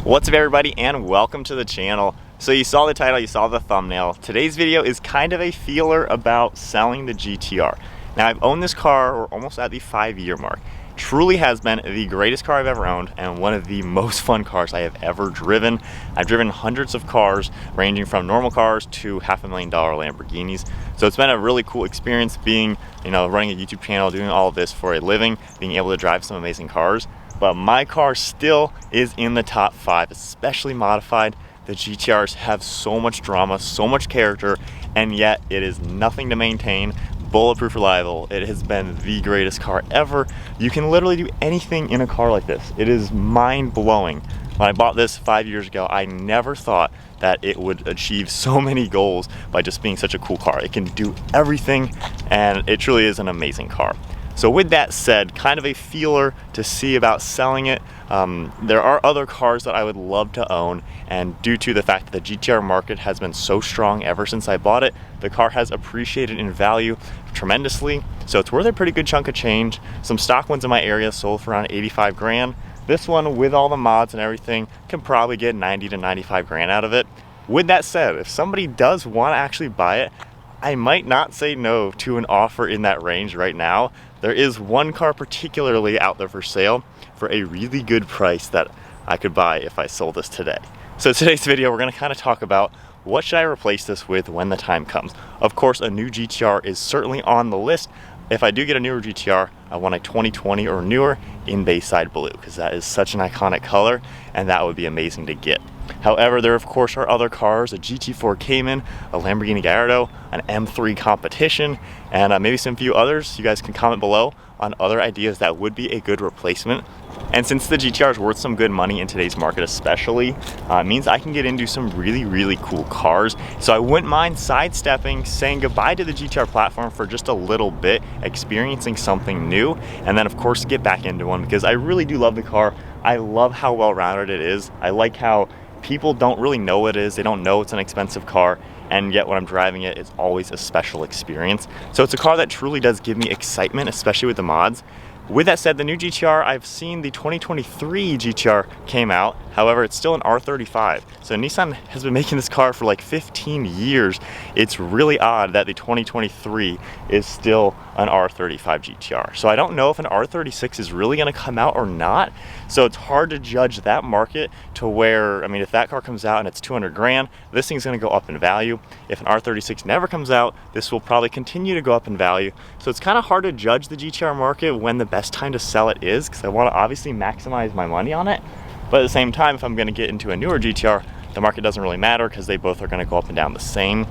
What's up everybody, and welcome to the channel. So you saw the title, you saw the thumbnail. Today's video is kind of a feeler about selling the GTR. Now I've owned this car, we're almost at the 5-year mark. Truly has been the greatest car I've ever owned and one of the most fun cars I have ever driven. I've driven hundreds of cars ranging from normal cars to $500,000 Lamborghinis. So it's been a really cool experience being, running a YouTube channel, doing all of this for a living, being able to drive some amazing cars. But my car still is in the top 5, especially modified. The GTRs have so much drama, so much character, and yet it is nothing to maintain. Bulletproof reliable. It has been the greatest car ever. You can literally do anything in a car like this. It is mind-blowing. When I bought this 5 years ago, I never thought that it would achieve so many goals by just being such a cool car. It can do everything, and it truly is an amazing car. So with that said, kind of a feeler to see about selling it. There are other cars that I would love to own, and due to the fact that the GTR market has been so strong ever since I bought it, the car has appreciated in value tremendously. So it's worth a pretty good chunk of change. Some stock ones in my area sold for around 85 grand. This one, with all the mods and everything, can probably get 90 to 95 grand out of it. With that said, if somebody does want to actually buy it, I might not say no to an offer in that range right now. There is one car particularly out there for sale for a really good price that I could buy if I sold this today. So today's video, we're gonna kind of talk about what should I replace this with when the time comes. Of course, a new GTR is certainly on the list. If I do get a newer GTR, I want a 2020 or newer in Bayside blue, because that is such an iconic color and that would be amazing to get. However, there of course are other cars, a GT4 Cayman, a Lamborghini Gallardo, an M3 competition, and maybe some few others. You guys can comment below on other ideas that would be a good replacement. And since the GTR is worth some good money in today's market especially, it means I can get into some really cool cars. So I wouldn't mind sidestepping, saying goodbye to the GTR platform for just a little bit, experiencing something new, and then of course get back into one, because I really do love the car. I love how well-rounded it is. I like how people don't really know what it is. They don't know it's an expensive car, and yet when I'm driving it, it's always a special experience. So it's a car that truly does give me excitement, especially with the mods. With that said, the new GTR, I've seen the 2023 GTR came out. However, it's still an R35. So Nissan has been making this car for like 15 years. It's really odd that the 2023 is still an R35 GTR. So I don't know if an R36 is really gonna come out or not. So it's hard to judge that market to where, if that car comes out and it's 200 grand, this thing's gonna go up in value. If an R36 never comes out, this will probably continue to go up in value. So it's kind of hard to judge the GTR market when the best time to sell it is, because I want to obviously maximize my money on it. But at the same time, if I'm going to get into a newer GTR, the market doesn't really matter because they both are going to go up and down the same.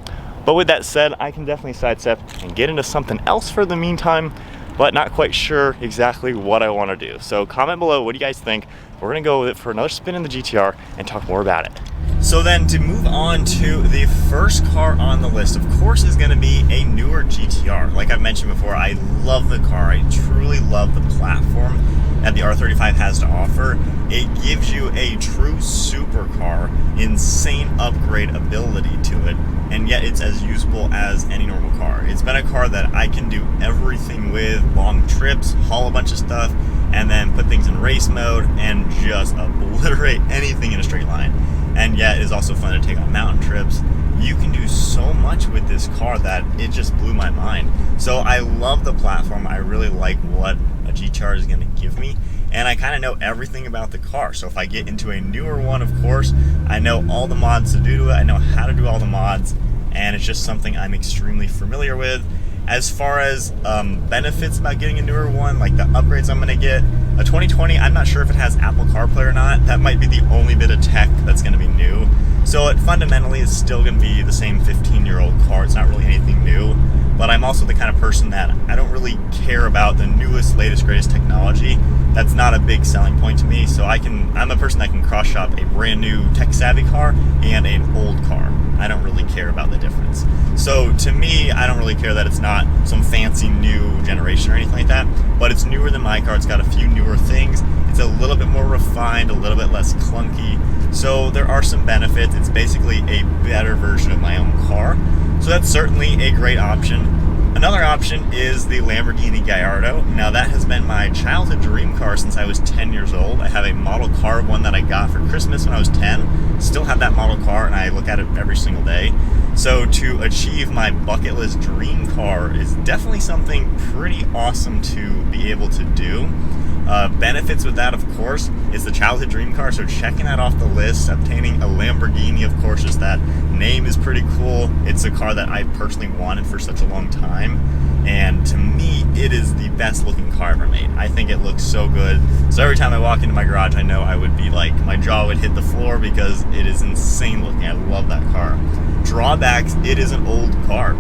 But with that said, I can definitely sidestep and get into something else for the meantime, but not quite sure exactly what I want to do. So comment below, what do you guys think? We're going to go with it for another spin in the GTR and talk more about it. So then to move on to the first car on the list, of course, is going to be a newer GTR. Like I've mentioned before, I love the car. I truly love the platform that the R35 has to offer. It gives you a true supercar, insane upgrade ability to it, and yet it's as usable as any normal car. It's been a car that I can do everything with, long trips, haul a bunch of stuff, and then put things in race mode and just obliterate anything in a straight line. And yet it is also fun to take on mountain trips. You can do so much with this car that it just blew my mind. So I love the platform. I really like what a GTR is going to give me, and I kind of know everything about the car. So if I get into a newer one, of course, I know all the mods to do to it. I know how to do all the mods, and it's just something I'm extremely familiar with. As far as benefits about getting a newer one, like the upgrades I'm going to get, a 2020, I'm not sure if it has Apple CarPlay or not. That might be the only bit of tech that's going to be new. So it fundamentally is still going to be the same 15-year-old car. It's not really anything new. But I'm also the kind of person that I don't really care about the newest, latest, greatest technology. That's not a big selling point to me. So I'm a person that can cross-shop a brand new tech-savvy car and an old car. I don't really care about the difference. So to me, I don't really care that it's not some fancy new generation or anything like that, but it's newer than my car. It's got a few newer things. It's a little bit more refined, a little bit less clunky. So there are some benefits. It's basically a better version of my own car. So that's certainly a great option. Another option is the Lamborghini Gallardo. Now that has been my childhood dream car since I was 10 years old. I have a model car, one that I got for Christmas when I was 10. Still have that model car and I look at it every single day. So to achieve my bucket list dream car is definitely something pretty awesome to be able to do. Benefits with that, of course, is the childhood dream car, so checking that off the list, obtaining a Lamborghini, of course, just that name is pretty cool. It's a car that I personally wanted for such a long time, and to me, it is the best looking car ever made. I think it looks so good. So every time I walk into my garage, I know I would be like, my jaw would hit the floor because it is insane looking. I love that car. Drawbacks, it is an old car.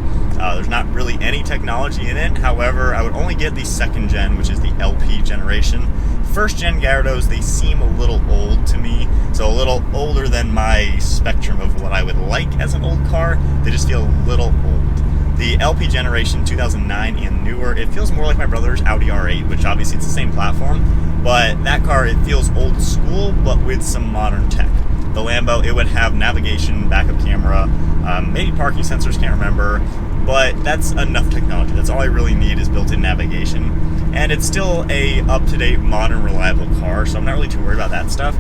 There's not really any technology in it. However, I would only get the second gen, which is the LP generation. First gen Gallardos, they seem a little old to me, so a little older than my spectrum of what I would like as an old car. They just feel a little old. The LP generation, 2009 and newer, it feels more like my brother's Audi R8, which obviously it's the same platform, but that car, it feels old school, but with some modern tech. The Lambo, it would have navigation, backup camera, maybe parking sensors, can't remember, but that's enough technology. That's all I really need is built-in navigation. And it's still a up-to-date, modern, reliable car, so I'm not really too worried about that stuff.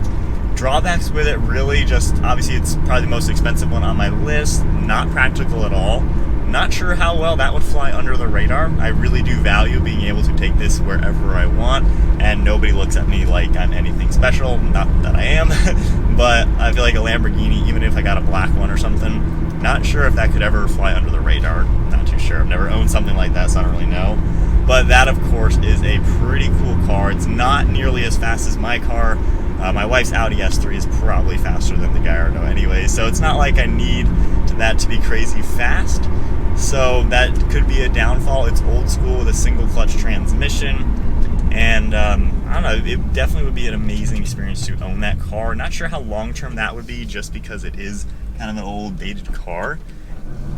Drawbacks with it, really just, obviously it's probably the most expensive one on my list, not practical at all. Not sure how well that would fly under the radar. I really do value being able to take this wherever I want, and nobody looks at me like I'm anything special, not that I am, but I feel like a Lamborghini, even if I got a black one or something, not sure if that could ever fly under the radar. Not too sure. I've never owned something like that, so I don't really know. But that, of course, is a pretty cool car. It's not nearly as fast as my car. My wife's Audi S3 is probably faster than the Gallardo anyway, so it's not like I need that to be crazy fast. So that could be a downfall. It's old school with a single clutch transmission. And I don't know, it definitely would be an amazing experience to own that car. Not sure how long term that would be, just because it is kind of an old dated car,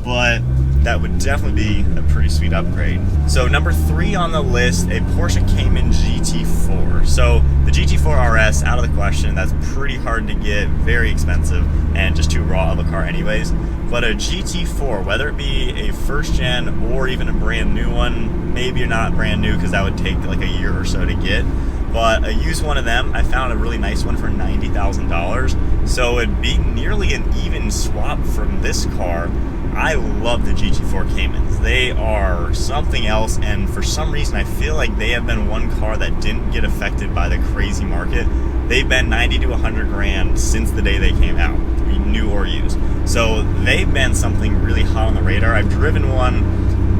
but that would definitely be a pretty sweet upgrade. So number 3 on the list, a Porsche Cayman GT4. So the GT4 RS, out of the question. That's pretty hard to get, very expensive, and just too raw of a car anyways. But a GT4, whether it be a first gen or even a brand new one, maybe you're not brand new because that would take like a year or so to get, but a used one of them, I found a really nice one for $90,000. So it'd be nearly an even swap from this car. I love the GT4 Caymans. They are something else, and for some reason I feel like they have been one car that didn't get affected by the crazy market. They've been 90 to 100 grand since the day they came out, new or used. So they've been something really hot on the radar. I've driven one,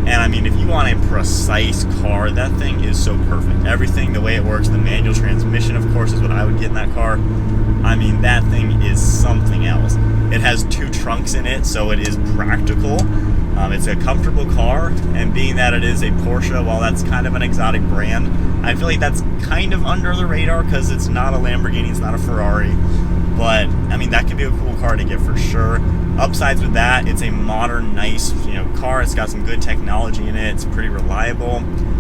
and I mean, if you want a precise car, that thing is so perfect. Everything, the way it works, the manual transmission, of course, is what I would get in that car. I mean, that thing is something else. It has 2 trunks in it, so it is practical. It's a comfortable car, and being that it is a Porsche, while that's kind of an exotic brand, I feel like that's kind of under the radar because it's not a Lamborghini, it's not a Ferrari. But I mean, that could be a cool car to get for sure. Upsides with that, it's a modern, nice, car. It's got some good technology in it. It's pretty reliable.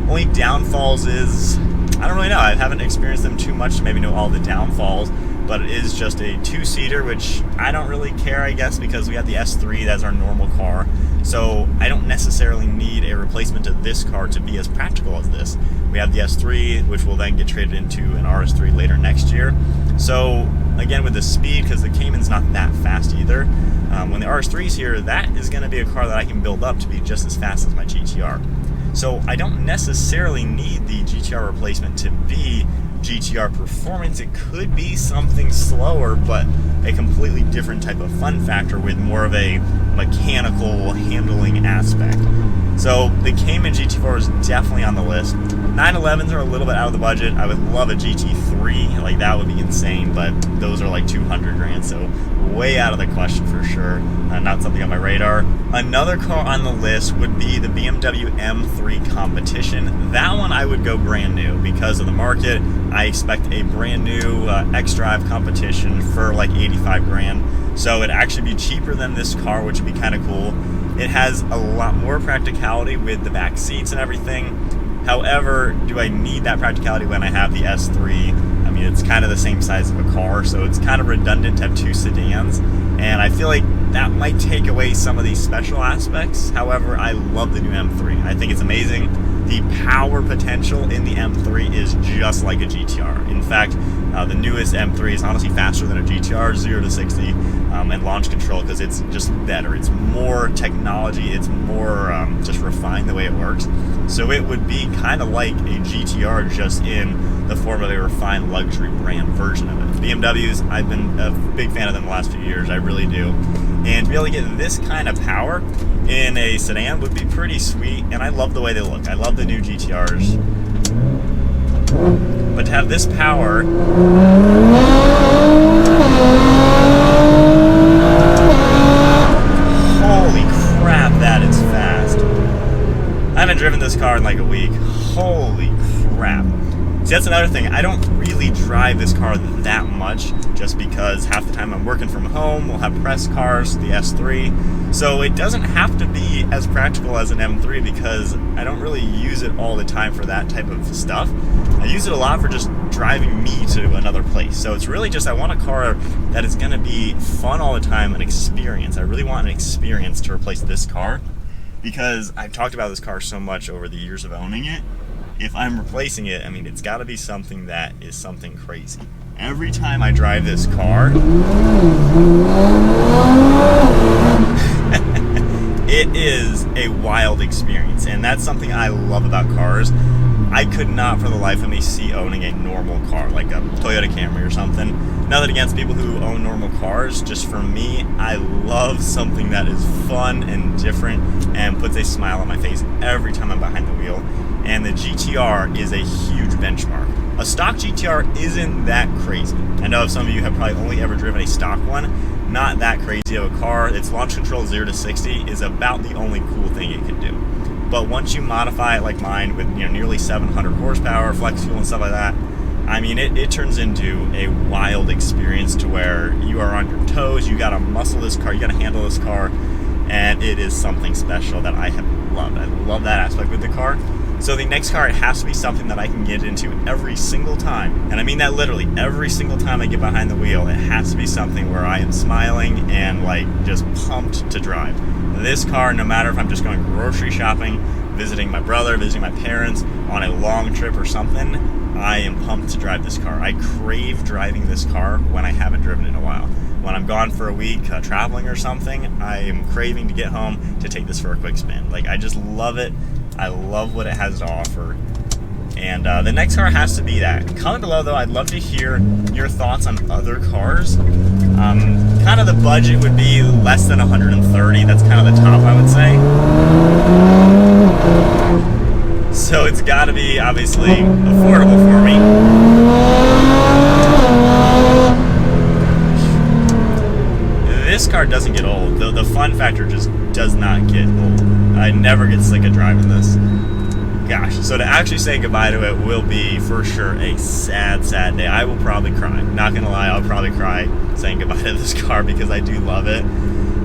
Only downfalls is, I don't really know. I haven't experienced them too much to maybe know all the downfalls. But it is just a 2-seater, which I don't really care, I guess, because we have the S3 that's our normal car. So I don't necessarily need a replacement to this car to be as practical as this. We have the S3, which will then get traded into an RS3 later next year. So again, with the speed, because the Cayman's not that fast either, when the RS3's here, that is going to be a car that I can build up to be just as fast as my GTR. So I don't necessarily need the GTR replacement to be GTR performance. It could be something slower, but a completely different type of fun factor with more of a mechanical handling aspect. So the Cayman GT4 is definitely on the list. 911s are a little bit out of the budget. I would love a GT3, like that would be insane, but those are like 200 grand, so way out of the question for sure. Not something on my radar. Another car on the list would be the BMW M3 Competition. That one I would go brand new because of the market. I expect a brand new X-Drive Competition for like 85 grand. So it'd actually be cheaper than this car, which would be kind of cool. It has a lot more practicality with the back seats and everything. However, do I need that practicality when I have the S3? I mean, it's kind of the same size of a car, so it's kind of redundant to have 2 sedans. and I feel like that might take away some of these special aspects. However, I love the new M3. I think it's amazing. The power potential in the M3 is just like a GTR. In fact, the newest M3 is honestly faster than a GTR, 0 to 60, and launch control, because it's just better. It's more technology, it's more just refined the way it works. So it would be kind of like a GTR, just in the form of a refined luxury brand version of it. BMWs, I've been a big fan of them the last few years, I really do. And to be able to get this kind of power in a sedan would be pretty sweet, and I love the way they look. I love the new GTRs. But to have this power, holy crap, that is fast. I haven't driven this car in like a week. Holy crap. See, that's another thing. I don't really drive this car that much, just because half the time I'm working from home. We'll have press cars, the S3. So it doesn't have to be as practical as an M3, because I don't really use it all the time for that type of stuff. I use it a lot for just driving me to another place. So it's really just, I want a car that is going to be fun all the time, an experience. I really want an experience to replace this car, because I've talked about this car so much over the years of owning it. If I'm replacing it, I mean, it's got to be something that is something crazy. Every time I drive this car, it is a wild experience, and that's something I love about cars. I could not for the life of me see owning a normal car, like a Toyota Camry or something. Nothing against people who own normal cars, just for me, I love something that is fun and different and puts a smile on my face every time I'm behind the wheel. And the GTR is a huge benchmark. A stock GTR isn't that crazy. I know some of you have probably only ever driven a stock one. Not that crazy of a car. Its launch control 0 to 60 is about the only cool thing it can do. But once you modify it like mine with nearly 700 horsepower, flex fuel and stuff like that, I mean, it turns into a wild experience to where you are on your toes, you gotta muscle this car, you gotta handle this car, and it is something special that I have loved. I love that aspect with the car. So the next car, it has to be something that I can get into every single time. And I mean that literally, every single time I get behind the wheel, it has to be something where I am smiling and like just pumped to drive. This car, no matter if I'm just going grocery shopping, visiting my brother, visiting my parents, on a long trip or something, I am pumped to drive this car. I crave driving this car when I haven't driven it in a while. When I'm gone for a week traveling or something, I am craving to get home to take this for a quick spin. Like, I just love it. I love what it has to offer. And the next car has to be that. Comment below, though, I'd love to hear your thoughts on other cars. Kind of the budget would be less than 130. That's kind of the top, I would say. So it's got to be, obviously, affordable for me. This car doesn't get old. The fun factor just does not get old. I never get sick of driving this. Gosh, so to actually say goodbye to it will be, for sure, a sad, sad day. I will probably cry. Not gonna lie, I'll probably cry saying goodbye to this car because I do love it.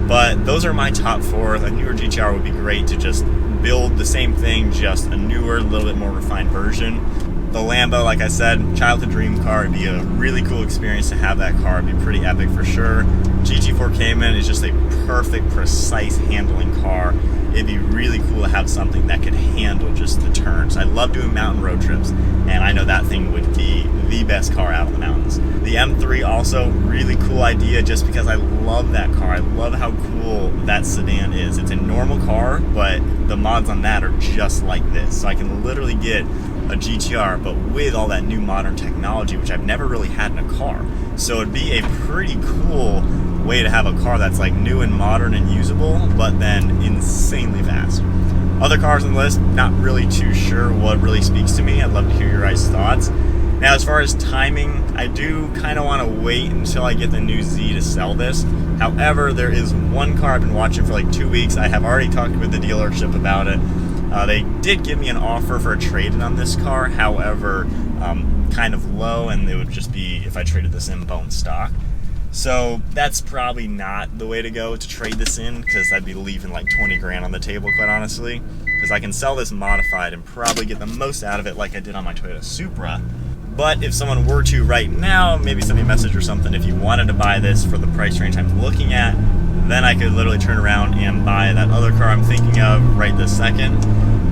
But those are my top 4. A newer GTR would be great to just build the same thing, just a newer, little bit more refined version. The Lambo, like I said, childhood dream car. It'd be a really cool experience to have that car. It'd be pretty epic for sure. GT4 Cayman is just a perfect, precise handling car. It'd be really cool to have something that could handle just the turns. I love doing mountain road trips, and I know that thing would be the best car out of the mountains. The M3 also, really cool idea just because I love that car. I love how cool that sedan is. It's a normal car, but the mods on that are just like this. So I can literally get a GTR, but with all that new modern technology, which I've never really had in a car. So it'd be a pretty cool way to have a car that's like new and modern and usable, but then insanely fast. Other cars on the list, not really too sure what really speaks to me. I'd love to hear your guys' thoughts. Now, as far as timing, I do kind of want to wait until I get the new Z to sell this. However, there is one car I've been watching for like 2 weeks. I have already talked with the dealership about it. They did give me an offer for a trade-in on this car, however, kind of low, and it would just be if I traded this in bone stock. So that's probably not the way to go to trade this in, because I'd be leaving like 20 grand on the table, quite honestly, because I can sell this modified and probably get the most out of it like I did on my Toyota Supra. But if someone were to right now, maybe send me a message or something, if you wanted to buy this for the price range I'm looking at, then I could literally turn around and buy that other car I'm thinking of right this second.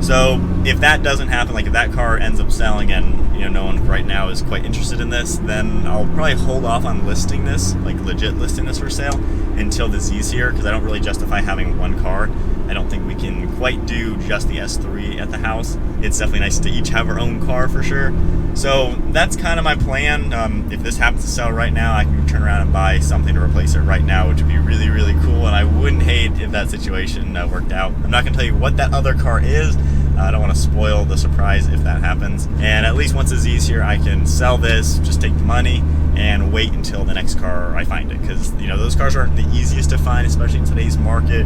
So if that doesn't happen, like if that car ends up selling and no one right now is quite interested in this, then I'll probably hold off on listing this, like legit listing this for sale, until the Z's here, because I don't really justify having one car. I don't think we can quite do just the S3 at the house. It's definitely nice to each have our own car for sure. So that's kind of my plan. If this happens to sell right now, I can turn around and buy something to replace it right now, which would be really, really cool. And I wouldn't hate if that situation worked out. I'm not gonna tell you what that other car is. I don't want to spoil the surprise if that happens. And at least once the Z's here, I can sell this, just take the money, and wait until the next car I find it. Because those cars aren't the easiest to find, especially in today's market.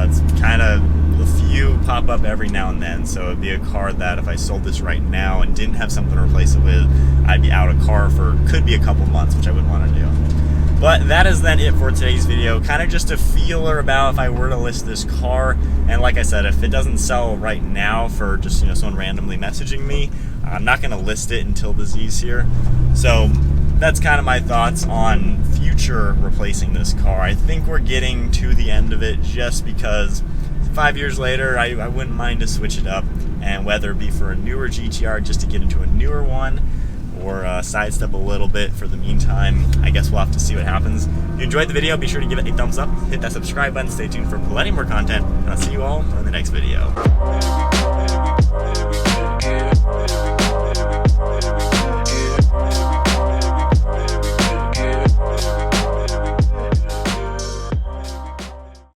It's kind of a few pop up every now and then. So it'd be a car that if I sold this right now and didn't have something to replace it with, I'd be out of car for could be a couple months, which I wouldn't want to do. But that is then it for today's video. Kind of just a feeler about if I were to list this car. And like I said, if it doesn't sell right now for just someone randomly messaging me, I'm not going to list it until the Z's here. So that's kind of my thoughts on future replacing this car. I think we're getting to the end of it just because 5 years later, I wouldn't mind to switch it up. And whether it be for a newer GTR just to get into a newer one, or sidestep a little bit for the meantime, I guess we'll have to see what happens. If you enjoyed the video, be sure to give it a thumbs up, hit that subscribe button, stay tuned for plenty more content, and I'll see you all in the next video.